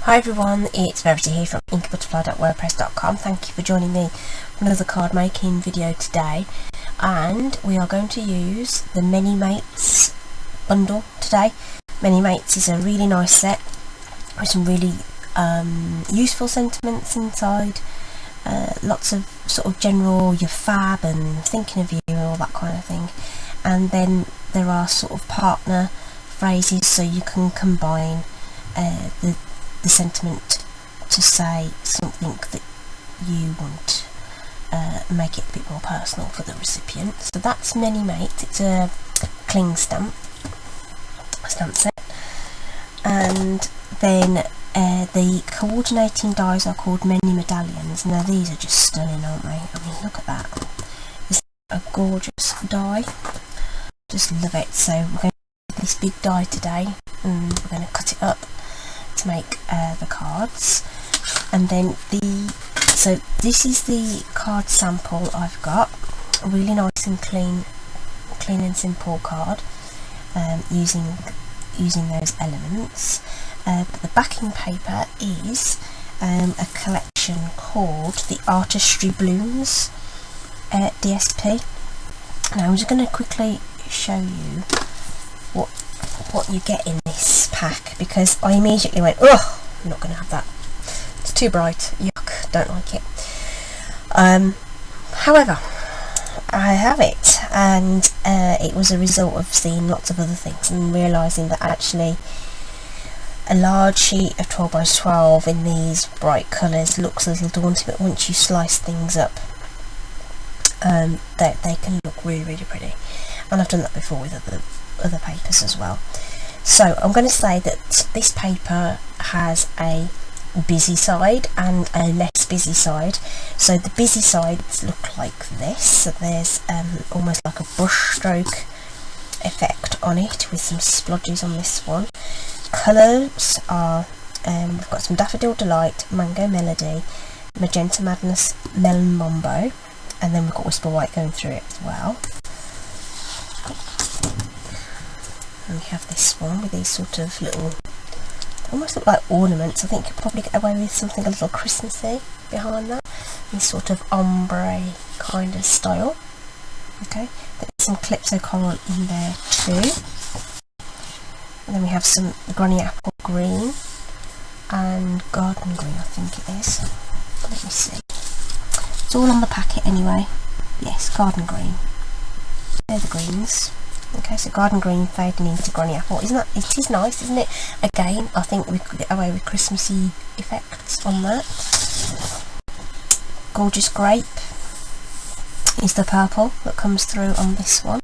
Hi everyone, it's Verity here from inkybutterfly.wordpress.com. Thank you for joining me for another card making video today, and we are going to use the Many Mates bundle today. Many Mates is a really nice set with some really useful sentiments inside, lots of sort of general you're fab and thinking of you and all that kind of thing, and then there are sort of partner phrases so you can combine the sentiment to say something that you want, make it a bit more personal for the recipient. So that's Many Mates. It's a cling stamp set, and then the coordinating dies are called Many Medallions. Now these are just stunning, aren't they? I mean, look at that. It's a gorgeous die. Just love it. So we're going to do this big die today, and we're going to cut it up to make the cards. And then so this is the card sample I've got, a really nice and clean and simple card, using those elements, but the backing paper is a collection called the Artistry Blooms DSP. Now I'm just going to quickly show you what you get in this pack, because I immediately went, oh, I'm not going to have that, it's too bright, yuck, don't like it. However, I have it, and it was a result of seeing lots of other things and realising that actually a large sheet of 12 by 12 in these bright colours looks a little daunting, but once you slice things up, they can look really, really pretty. And I've done that before with other papers as well. So I'm going to say that this paper has a busy side and a less busy side. So the busy sides look like this. So there's almost like a brush stroke effect on it with some splodges on this one. Colours are, we've got some Daffodil Delight, Mango Melody, Magenta Madness, Melon Mambo, and then we've got Whisper White going through it as well. And we have this one with these sort of little, they almost look like ornaments. I think you could probably get away with something a little Christmassy behind that. This sort of ombre kind of style. Okay, there's some Calypso Coral in there too. And then we have some Granny Apple Green and Garden Green, I think it is. Let me see. It's all on the packet anyway. Yes, Garden Green. They're the greens. Okay, so Garden Green fading into Granny Apple. It is nice, isn't it? Again, I think we could get away with Christmassy effects on that. Gorgeous Grape is the purple that comes through on this one.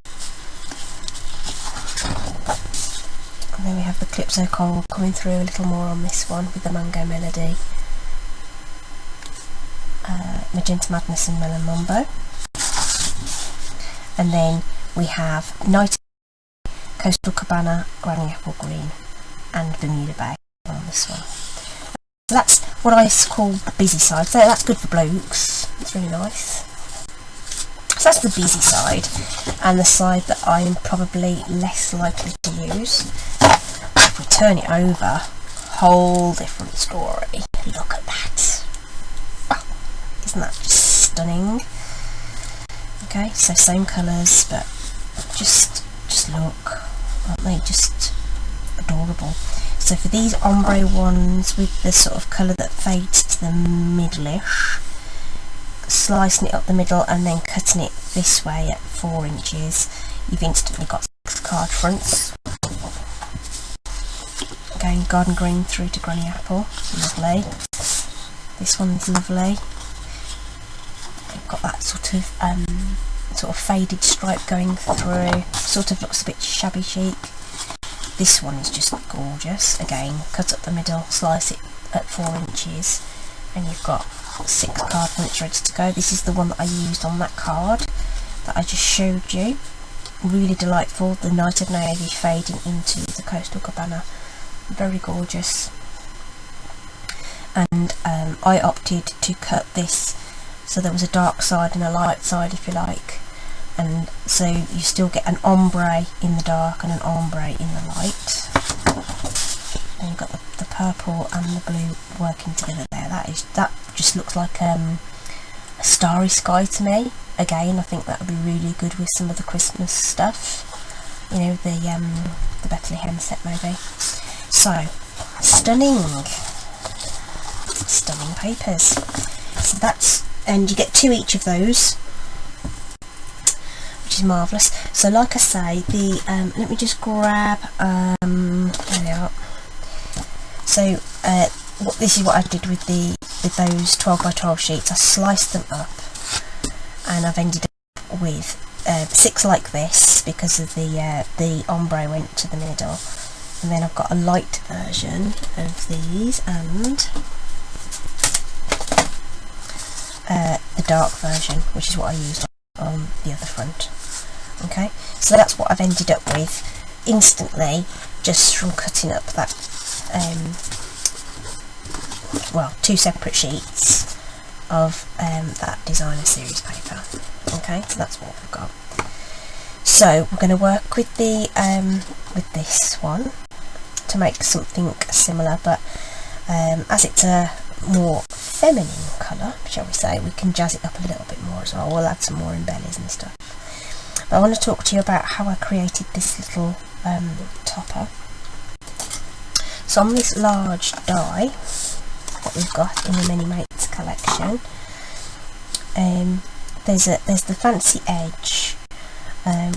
And then we have the Calypso Coral coming through a little more on this one with the Mango Melody, Magenta Madness and Melon Mambo. And then we have Night, Coastal Cabana, Granny Apple Green and Bermuda Bay on this one. So that's what I call the busy side. So that's good for blokes. It's really nice. So that's the busy side, and the side that I'm probably less likely to use. If we turn it over, whole different story. Look at that. Oh, isn't that just stunning? Okay, so same colours, but just look, aren't they just adorable? So for these ombre ones with the sort of colour that fades to the middle-ish, slicing it up the middle and then cutting it this way at 4 inches, you've instantly got 6 card fronts. Again, Garden Green through to Granny Apple, lovely. This one's lovely. You've got that sort of faded stripe going through, sort of looks a bit shabby chic. This one is just gorgeous. Again, cut up the middle, slice it at 4 inches, and you've got 6 card fronts ready to go. This is the one that I used on that card that I just showed you. Really delightful. The Night of Navy fading into the Coastal Cabana. Very gorgeous. And I opted to cut this so there was a dark side and a light side, if you like, and so you still get an ombre in the dark and an ombre in the light. Then you've got the purple and the blue working together there. That just looks like a starry sky to me. Again, I think that would be really good with some of the Christmas stuff, you know, the Bethlehem set maybe. So stunning papers. So that's, and you get 2 each of those, which is marvellous. So like I say, the let me just grab there we are. So this is what I did with those 12 by 12 sheets. I sliced them up and I've ended up with 6 like this because of the ombre went to the middle, and then I've got a light version of these and the dark version, which is what I used on the other front. Okay, so that's what I've ended up with instantly just from cutting up that well, 2 separate sheets of that designer series paper. Okay, so that's what we've got. So we're going to work with the with this one to make something similar, but as it's a more feminine colour, shall we say, we can jazz it up a little bit more as well. We'll add some more embellies and stuff. But I want to talk to you about how I created this little topper. So on this large die, what we've got in the Many Mates collection, there's the fancy edge,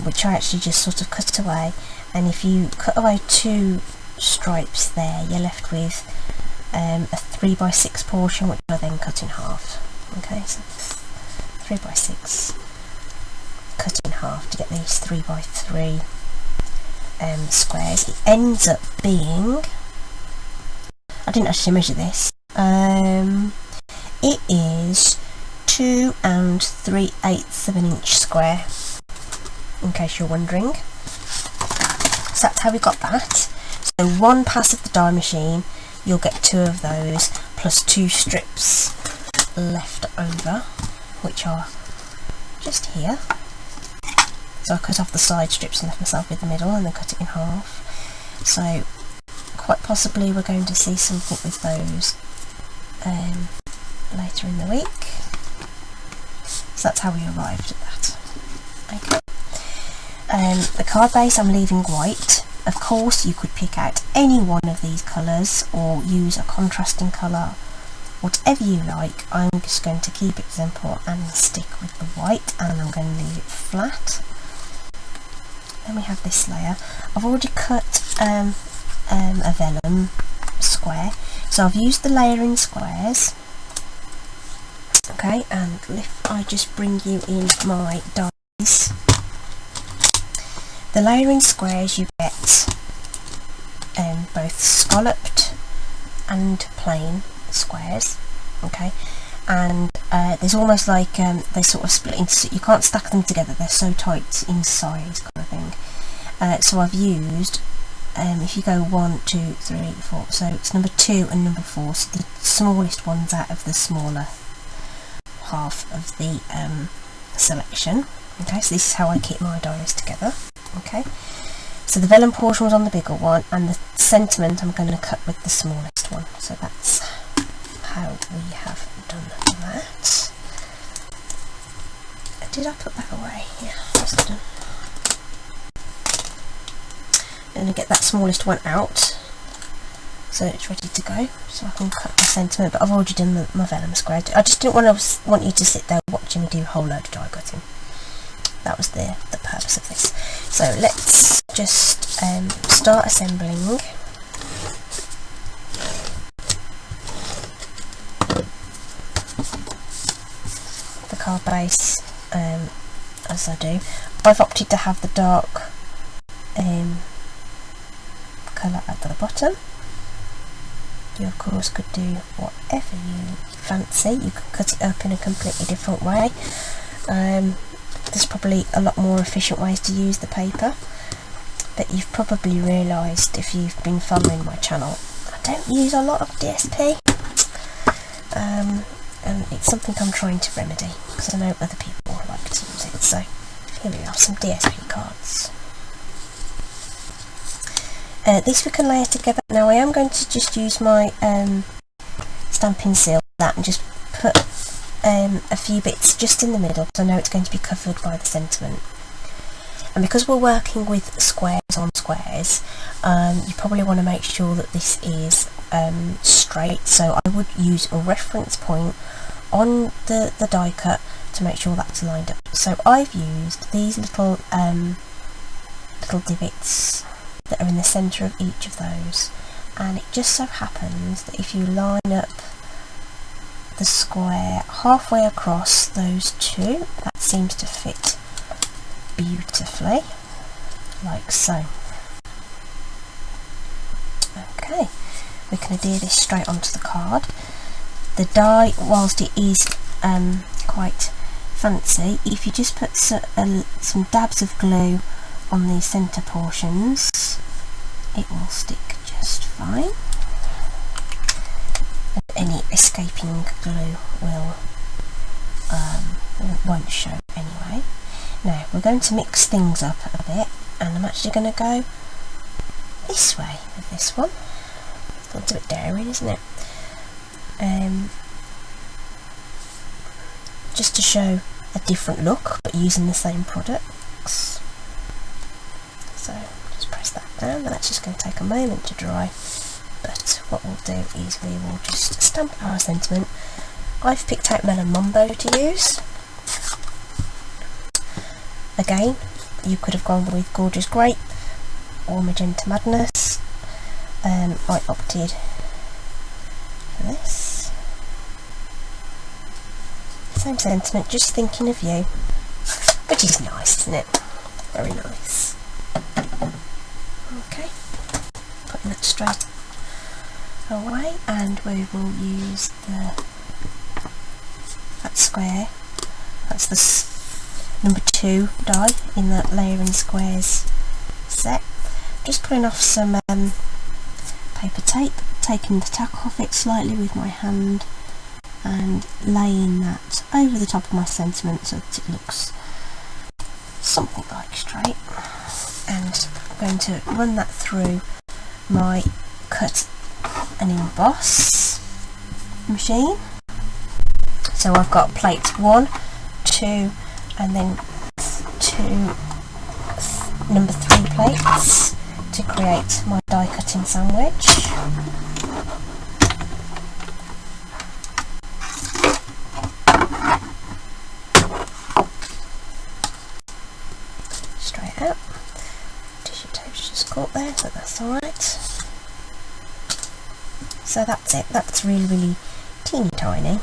which I actually just sort of cut away, and if you cut away 2 stripes there, you're left with a 3 by 6 portion, which I then cut in half. Okay, so 3 by 6 cut in half to get these 3 by 3 squares. It ends up being, I didn't actually measure this, it is 2 3/8 of an inch square, in case you're wondering. So that's how we got that. So 1 pass of the die machine, you'll get 2 of those plus 2 strips left over, which are just here. So I cut off the side strips and left myself with the middle, and then cut it in half. So quite possibly we're going to see something with those later in the week. So that's how we arrived at that. Okay. The card base I'm leaving white. Of course you could pick out any one of these colours or use a contrasting colour, whatever you like. I'm just going to keep it simple and stick with the white, and I'm going to leave it flat. Then we have this layer. I've already cut a vellum square, so I've used the layering squares. Okay, and if I just bring you in my dies, the layering squares you get both scalloped and plain squares. Okay, and there's almost like they sort of split into, you can't stack them together, they're so tight in size kind of thing. So I've used, if you go 1, 2, 3, 4, so it's number 2 and number 4, so the smallest ones out of the smaller half of the selection. Okay, so this is how I keep my diaries together. Okay, so the vellum portion was on the bigger one, and the sentiment I'm going to cut with the smallest one. So that's how we have done that. Did I put that away? Yeah, must have done. I'm going to get that smallest one out, so it's ready to go, so I can cut the sentiment. But I've already done my vellum square. I just didn't want you to sit there watching me do a whole load of die cutting. That was the purpose of this. So let's just start assembling. The card base, as I do. I've opted to have the dark colour at the bottom. You of course could do whatever you fancy. You could cut it up in a completely different way. There's probably a lot more efficient ways to use the paper, but you've probably realised if you've been following my channel, I don't use a lot of DSP, and it's something I'm trying to remedy because I know other people like to use it. So here we are, some DSP cards. This we can layer together. Now I am going to just use my stamping seal that and just put a few bits just in the middle, because I know it's going to be covered by the sentiment. And because we're working with squares on squares, you probably want to make sure that this is straight, so I would use a reference point on the die cut to make sure that's lined up. So I've used these little divots that are in the centre of each of those, and it just so happens that if you line up the square halfway across those two, that seems to fit beautifully, like so. Okay, we can adhere this straight onto the card. The die, whilst it is quite fancy, if you just put some dabs of glue on the centre portions, it will stick just fine, and any escaping glue won't show anyway. Now we're going to mix things up a bit, and I'm actually going to go this way with this one. It's a bit daring, isn't it? Just to show a different look, but using the same products. So just press that down, and that's just going to take a moment to dry. But what we'll do is we will just stamp our sentiment. I've picked out Melon Mambo to use. Again, you could have gone with Gorgeous Grape or Magenta Madness. I opted for this. Same sentiment, just thinking of you, which is nice, isn't it? Very nice. Okay, putting that straight away, and we will use that square. That's the number 2 die in that layering squares set. Just pulling off some paper tape, taking the tack off it slightly with my hand, and laying that over the top of my sentiment so that it looks something like straight. And I'm going to run that through my cut and emboss machine. So I've got plates 1, 2, and then 2 number 3 plates to create my die cutting sandwich. Straight out. Tissue tape's just caught there, so that's alright. So that's it. That's really teeny tiny.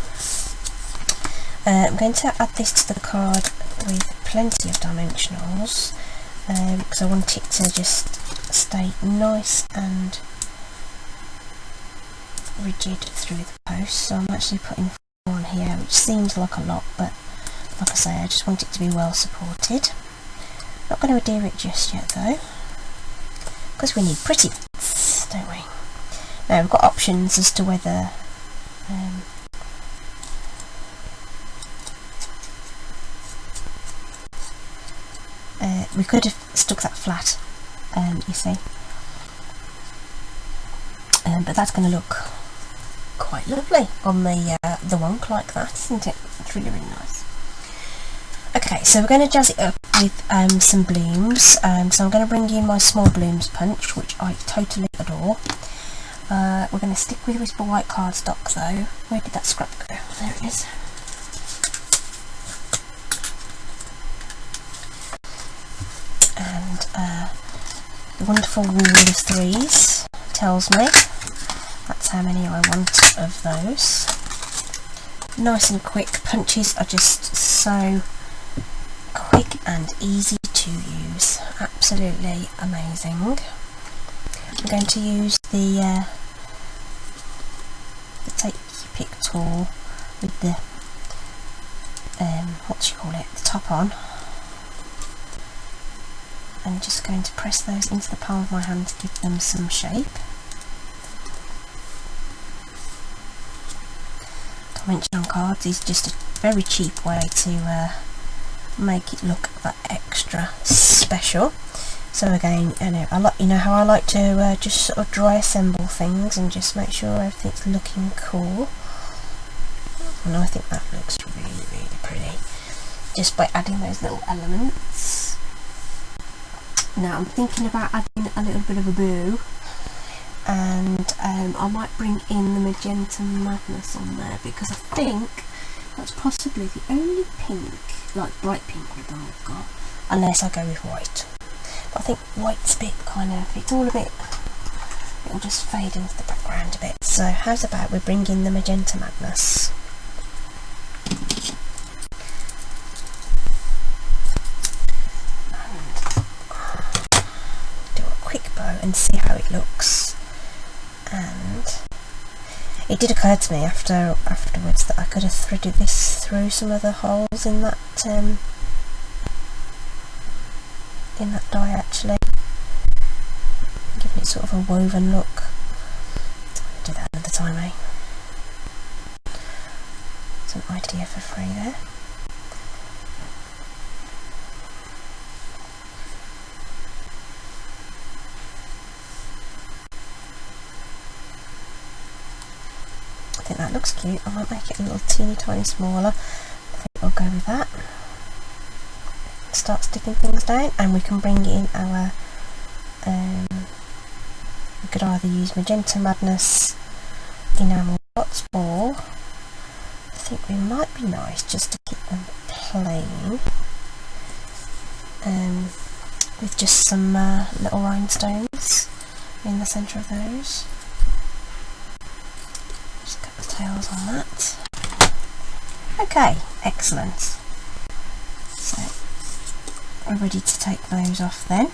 I'm going to add this to the card with plenty of dimensionals, because I want it to just stay nice and rigid through the post. So I'm actually putting 4 on here, which seems like a lot, but like I say, I just want it to be well supported. Not going to adhere it just yet though, because we need pretty bits, don't we? Now we've got options as to whether we could have stuck that flat, you see, but that's going to look quite lovely on the wonk like that, isn't it? It's really nice. Okay, so we're going to jazz it up with some blooms. So I'm going to bring in my small blooms punch, which I totally adore. We're going to stick with Whisper White cardstock though. Where did that scrap go? There it is. And the wonderful rule of 3s tells me that's how many I want of those. Nice and quick. Punches are just so quick and easy to use. Absolutely amazing. I'm going to use the take pick tool with the the top on, and just going to press those into the palm of my hand to give them some shape. Dimension on cards is just a very cheap way to make it look that extra special. So again, you know how I like to just sort of dry assemble things and just make sure everything's looking cool. And I think that looks really, really pretty, just by adding those little elements. Now I'm thinking about adding a little bit of a bow, and I might bring in the Magenta Madness on there, because I think that's possibly the only pink, like bright pink ribbon we've got, unless I go with white. But I think white's a bit kind of, it's all a bit, it'll just fade into the background a bit. So how's about we bring in the Magenta Madness? And see how it looks. And it did occur to me afterwards that I could have threaded this through some of the holes in that die, actually, giving it sort of a woven look. I'll do that another time, eh? It's an idea for free there. I think that looks cute. I might make it a little teeny tiny smaller. I think I'll go with that. Start sticking things down, and we can bring in our we could either use Magenta Madness enamel dots, or I think we might be nice just to keep them plain, with just some little rhinestones in the centre of those. Just cut the tails on that. Okay, excellent. So we're ready to take those off then.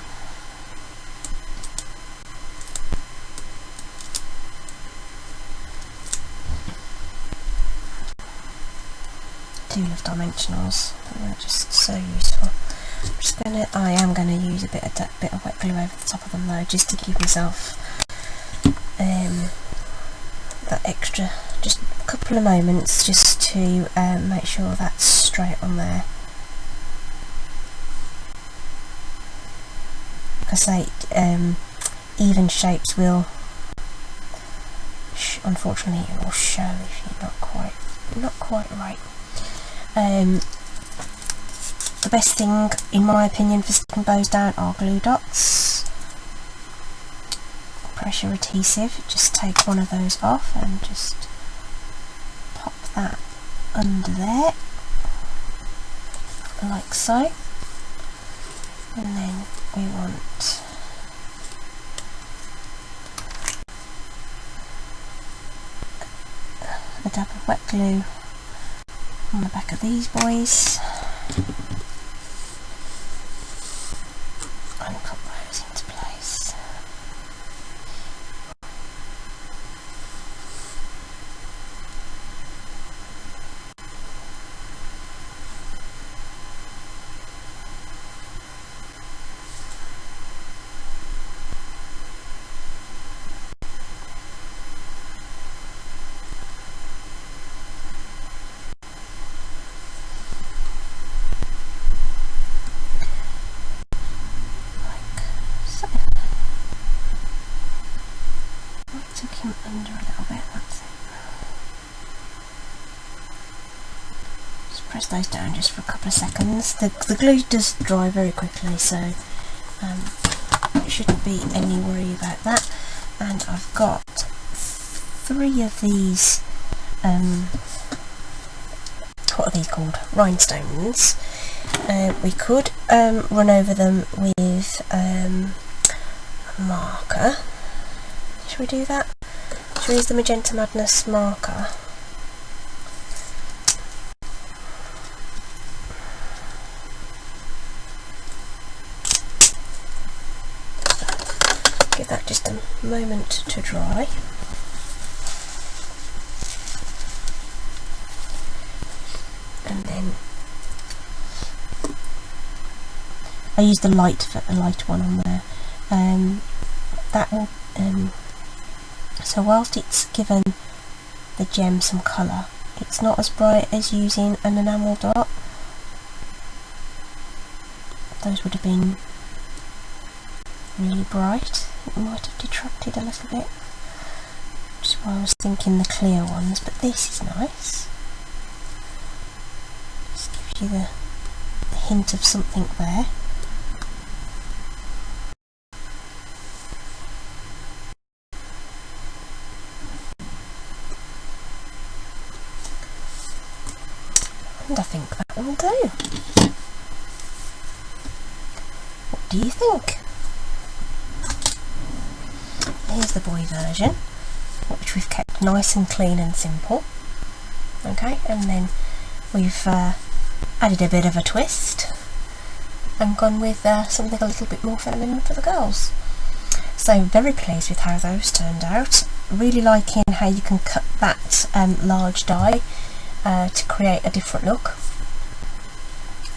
I do love dimensionals, they're just so useful. I am going to use a bit of wet glue over the top of them though, just to give myself that extra, just a couple of moments, just to make sure that's straight on there. Because even shapes will, unfortunately, it will show if you're not quite right. The best thing, in my opinion, for sticking bows down are glue dots. Pressure adhesive. Just take one of those off and just pop that under there, like so. And then we want a dab of wet glue on the back of these boys, and put those into place. Under a little bit, that's it. Just press those down just for a couple of seconds. The glue does dry very quickly, so shouldn't be any worry about that. And I've got 3 of these, what are these called? Rhinestones. We could run over them with a marker. Should we do that? Should we use the Magenta Madness marker? Give that just a moment to dry. And then I used the light one on there. That will so whilst it's given the gem some colour, it's not as bright as using an enamel dot. Those would have been really bright. It might have detracted a little bit, which is why I was thinking the clear ones, but this is nice. Just gives you the hint of something there. And I think that will do. What do you think? Here's the boy version, which we've kept nice and clean and simple. Okay, and then we've added a bit of a twist and gone with something a little bit more feminine for the girls. So very pleased with how those turned out. Really liking how you can cut that large die to create a different look.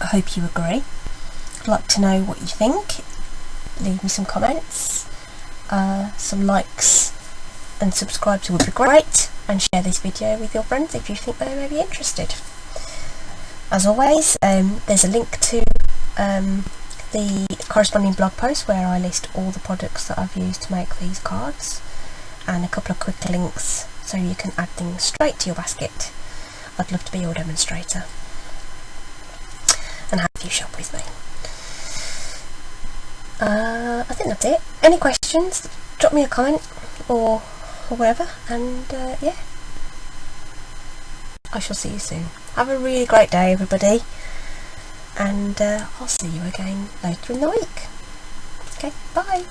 I hope you agree. I'd like to know what you think. Leave me some comments, some likes and subscribe would be great, and share this video with your friends if you think they may be interested. As always, there's a link to the corresponding blog post where I list all the products that I've used to make these cards, and a couple of quick links so you can add things straight to your basket. I'd love to be your demonstrator and have you shop with me. I think that's it. Any questions, drop me a comment or whatever, and yeah, I shall see you soon. Have a really great day, everybody, and I'll see you again later in the week. Okay, bye.